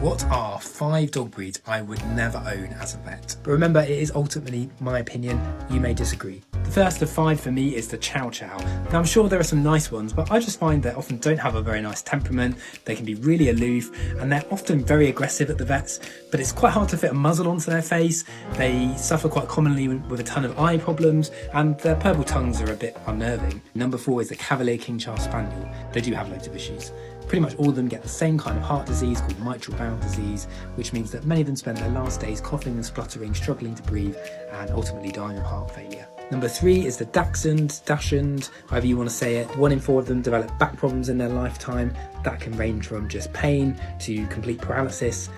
What are 5 dog breeds I would never own as a vet? But remember, it is ultimately my opinion. You may disagree. The first of 5 for me is the Chow Chow. Now I'm sure there are some nice ones, but I just find they often don't have a very nice temperament. They can be really aloof and they're often very aggressive at the vets, but it's quite hard to fit a muzzle onto their face. They suffer quite commonly with a ton of eye problems and their purple tongues are a bit unnerving. Number 4 is the Cavalier King Charles Spaniel. They do have loads of issues. Pretty much all of them get the same kind of heart disease called mitral valve disease, which means that many of them spend their last days coughing and spluttering, struggling to breathe, and ultimately dying of heart failure. Number 3 is the Dachshund, however you want to say it. 1 in 4 of them develop back problems in their lifetime. That can range from just pain to complete paralysis.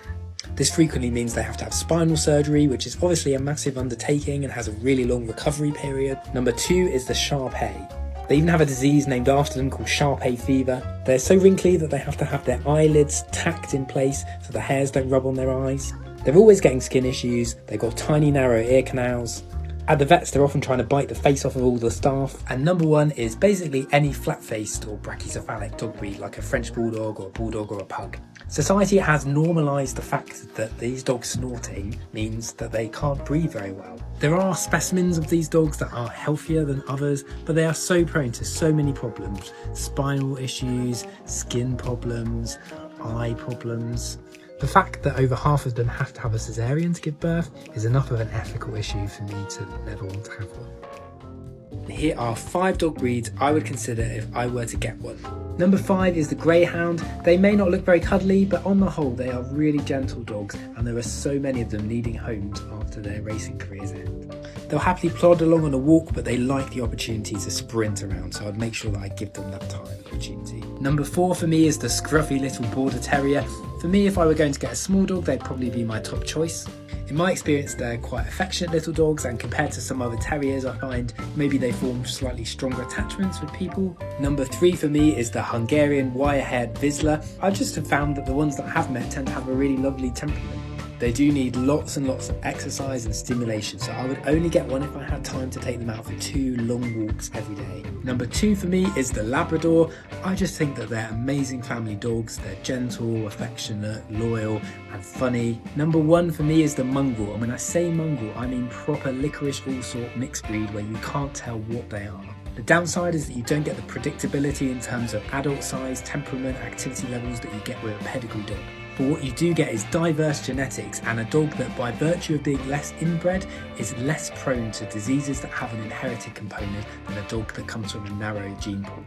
This frequently means they have to have spinal surgery, which is obviously a massive undertaking and has a really long recovery period. Number 2 is the Shar-Pei. They even have a disease named after them called Shar-Pei fever. They're so wrinkly that they have to have their eyelids tacked in place so the hairs don't rub on their eyes. They're always getting skin issues. They've got tiny narrow ear canals. At the vets, they're often trying to bite the face off of all the staff. And number 1 is basically any flat-faced or brachycephalic dog breed, like a French bulldog or a bulldog or a pug. Society has normalised the fact that these dogs snorting means that they can't breathe very well. There are specimens of these dogs that are healthier than others, but they are so prone to so many problems. Spinal issues, skin problems, eye problems. The fact that over half of them have to have a cesarean to give birth is enough of an ethical issue for me to never want to have one. Here are 5 dog breeds I would consider if I were to get one. Number 5 is the Greyhound. They may not look very cuddly, but on the whole they are really gentle dogs, and there are so many of them needing homes after their racing careers end. They'll happily plod along on a walk, but they like the opportunity to sprint around, so I'd make sure that I give them that time and opportunity. Number 4 for me is the scruffy little Border Terrier. For me, if I were going to get a small dog, they'd probably be my top choice. In my experience, they're quite affectionate little dogs, and compared to some other terriers, I find maybe they form slightly stronger attachments with people. Number 3 for me is the Hungarian wire-haired Vizsla. I just have found that the ones that I have met tend to have a really lovely temperament. They do need lots and lots of exercise and stimulation, so I would only get one if I had time to take them out for 2 long walks every day. Number 2 for me is the Labrador. I just think that they're amazing family dogs. They're gentle, affectionate, loyal and funny. Number 1 for me is the Mongol, and when I say Mongol, I mean proper licorice all-sort mixed breed where you can't tell what they are. The downside is that you don't get the predictability in terms of adult size, temperament, activity levels that you get with a pedigree dog. But what you do get is diverse genetics and a dog that, by virtue of being less inbred, is less prone to diseases that have an inherited component than a dog that comes from a narrow gene pool.